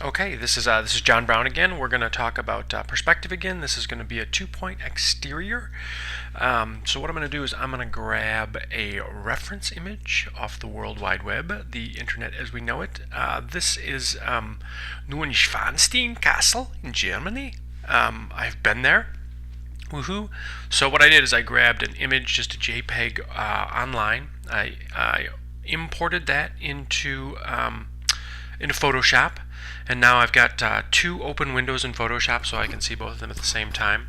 Okay, this is John Brown again. We're going to talk about perspective again. This is going to be a 2-point exterior. So what I'm going to do is I'm going to grab a reference image off the World Wide Web, the internet as we know it. This is Neuschwanstein Castle in Germany. I've been there. Woohoo! So what I did is I grabbed an image, just a JPEG online. I imported that into Photoshop, and now I've got two open windows in Photoshop so I can see both of them at the same time.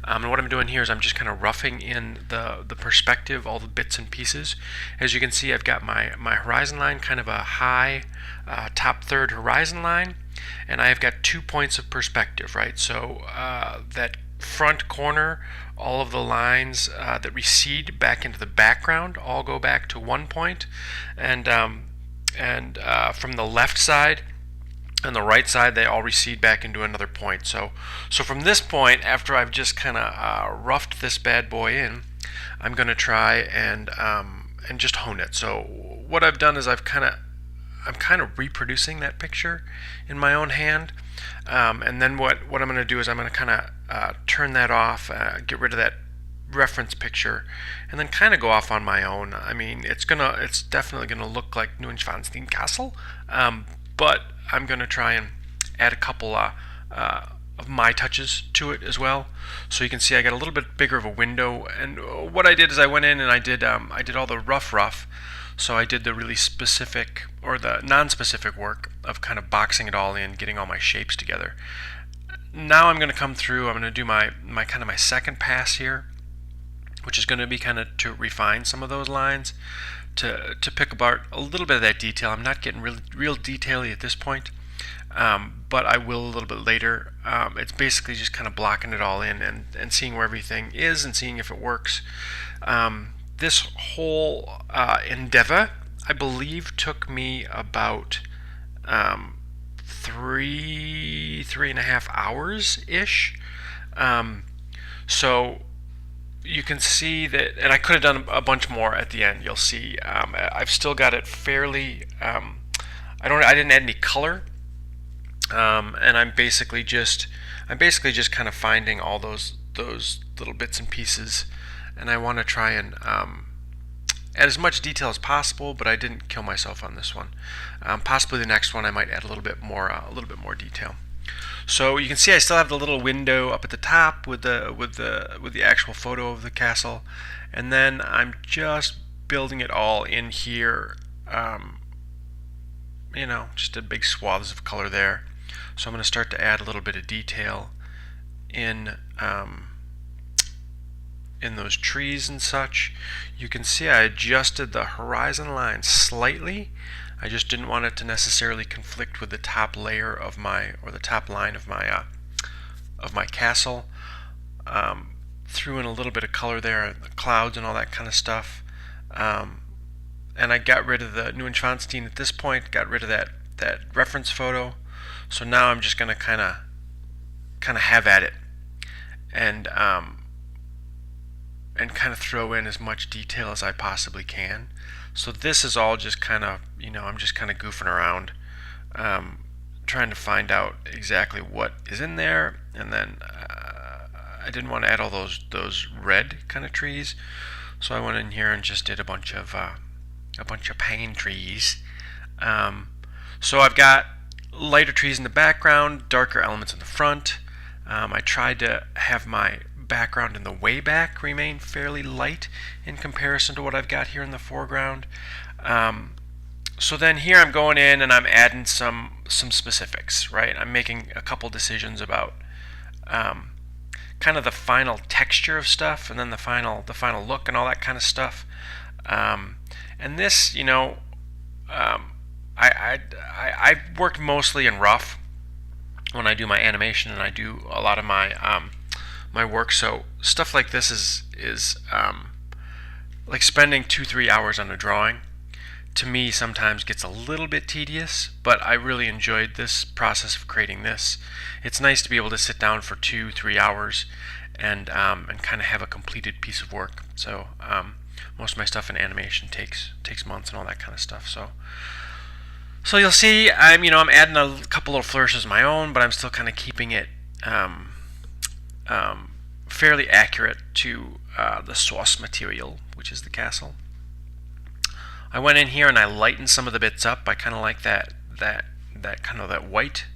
And what I'm doing here is I'm just kind of roughing in the perspective, all the bits and pieces. As you can see, I've got my horizon line, kind of a high top third horizon line, and I've got 2 points of perspective, right? So that front corner, all of the lines that recede back into the background all go back to 1 point, and from the left side and the right side, they all recede back into another point. So from this point, after I've just kind of roughed this bad boy in, I'm going to try and just hone it. So what I've done is I'm kind of reproducing that picture in my own hand, and then what I'm going to do is I'm going to kind of turn that off, get rid of that reference picture, and then kind of go off on my own. I mean, it's definitely gonna look like Neuschwanstein Castle, but I'm gonna try and add a couple of my touches to it as well. So you can see I got a little bit bigger of a window, and what I did is I went in and I did all the rough. So I did the really specific or the non-specific work of kind of boxing it all in, getting all my shapes together. Now I'm going to come through. I'm going to do my second pass here, which is going to be kind of to refine some of those lines, to pick apart a little bit of that detail. I'm not getting real detail-y at this point, but I will a little bit later. It's basically just kind of blocking it all in and seeing where everything is and seeing if it works. This whole endeavor, I believe, took me about 3.5 hours ish. So you can see that, and I could have done a bunch more at the end. You'll see I've still got it fairly. I didn't add any color, and I'm basically just kind of finding all those little bits and pieces, and I want to try and add as much detail as possible. But I didn't kill myself on this one. Possibly the next one I might add a little bit more detail. So you can see I still have the little window up at the top with the actual photo of the castle, and then I'm just building it all in here. Just a big swaths of color there. So I'm going to start to add a little bit of detail in those trees and such. You can see I adjusted the horizon line slightly. I just didn't want it to necessarily conflict with the top layer of the top line of my castle. Threw in a little bit of color there, the clouds and all that kind of stuff. And I got rid of the Neuschwanstein at this point, got rid of that reference photo. So now I'm just going to kind of have at it and kind of throw in as much detail as I possibly can. So this is all just kind of, I'm just kind of goofing around, trying to find out exactly what is in there. And then I didn't want to add all those red kind of trees, so I went in here and just did a bunch of pine trees. So I've got lighter trees in the background, darker elements in the front. I tried to have my background in the way back remain fairly light in comparison to what I've got here in the foreground. So then here I'm going in and I'm adding some specifics, right? I'm making a couple decisions about kind of the final texture of stuff, and then the final look and all that kind of stuff. And this, I worked mostly in rough when I do my animation, and I do a lot of my my work. So stuff like this is like spending 2-3 hours on a drawing. To me, sometimes gets a little bit tedious, but I really enjoyed this process of creating this. It's nice to be able to sit down for 2-3 hours and kind of have a completed piece of work. So most of my stuff in animation takes months and all that kind of stuff. So you'll see I'm adding a couple couple little flourishes of my own, but I'm still kind of keeping it fairly accurate to the source material, which is the castle. I went in here and I lightened some of the bits up. I kind of like that kind of that white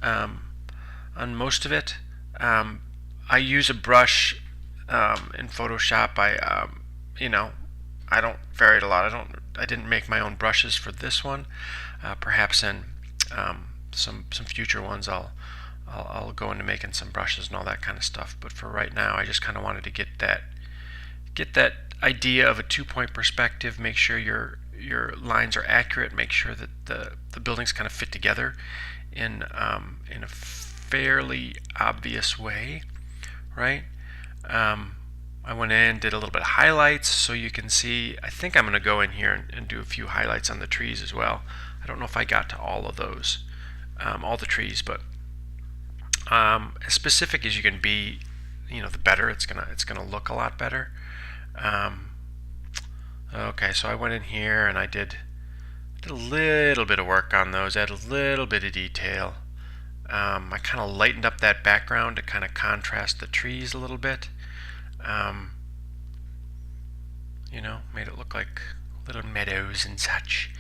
on most of it. I use a brush in Photoshop. I don't vary it a lot. I didn't make my own brushes for this one. Perhaps in some future ones I'll go into making some brushes and all that kind of stuff. But for right now, I just kind of wanted to get that idea of a 2-point perspective. Make sure your lines are accurate. Make sure that the buildings kind of fit together in a fairly obvious way, right? I went in, did a little bit of highlights, so you can see. I think I'm going to go in here and do a few highlights on the trees as well. I don't know if I got to all of those, all the trees, but as specific as you can be, the better. It's gonna look a lot better. Okay, so I went in here and I did a little bit of work on those, add a little bit of detail. I kind of lightened up that background to kind of contrast the trees a little bit. Made it look like little meadows and such.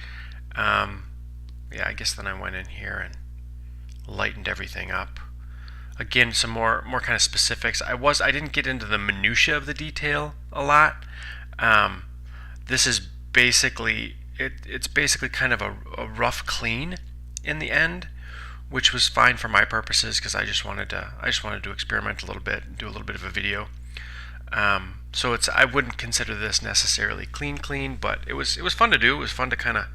Yeah, I guess then I went in here and lightened everything up. Again, some more kind of specifics. I didn't get into the minutia of the detail a lot. This is basically it's basically kind of a rough clean in the end, which was fine for my purposes because I just wanted to experiment a little bit and do a little bit of a video. So I wouldn't consider this necessarily clean, but it was fun to do. It was fun to kind of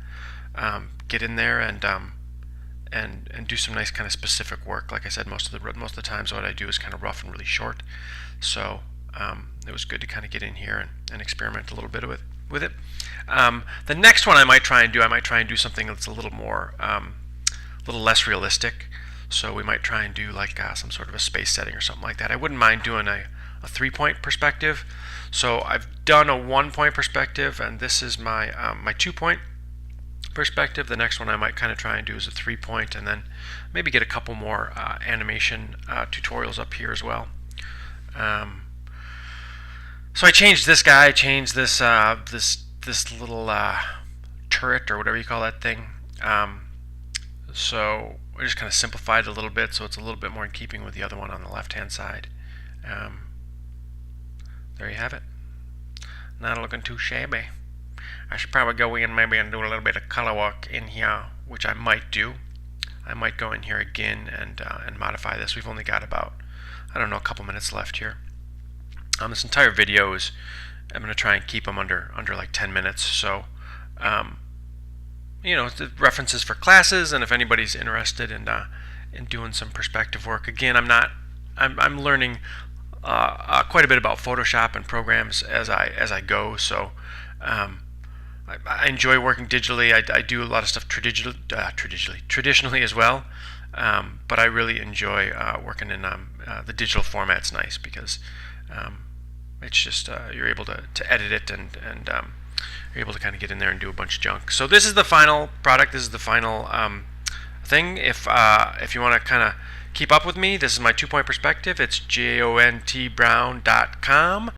get in there and do some nice kind of specific work. Like I said, most of the times what I do is kind of rough and really short. So it was good to kind of get in here and experiment a little bit with it. The next one I might try and do something that's a little more, a little less realistic. So we might try and do like some sort of a space setting or something like that. I wouldn't mind doing a 3-point perspective. So I've done a 1-point perspective, and this is my 2-point perspective. The next one I might kind of try and do is a 3-point, and then maybe get a couple more animation tutorials up here as well. So I changed this guy. I changed this this little turret or whatever you call that thing. So I just kind of simplified it a little bit so it's a little bit more in keeping with the other one on the left-hand side. There you have it. Not looking too shabby. I should probably go in maybe and do a little bit of color work in here, which I might do. I might go in here again and modify this. We've only got about, a couple minutes left here. This entire video is, I'm going to try and keep them under like 10 minutes. So, the references for classes, and if anybody's interested in doing some perspective work. Again, I'm learning quite a bit about Photoshop and programs as I go. So. I enjoy working digitally. I do a lot of stuff traditionally as well, but I really enjoy working in the digital format's nice because it's just you're able to edit it and you're able to kind of get in there and do a bunch of junk. So this is the final product. This is the final thing. If you want to kind of keep up with me, this is my 2-point perspective. It's jontbrown.com.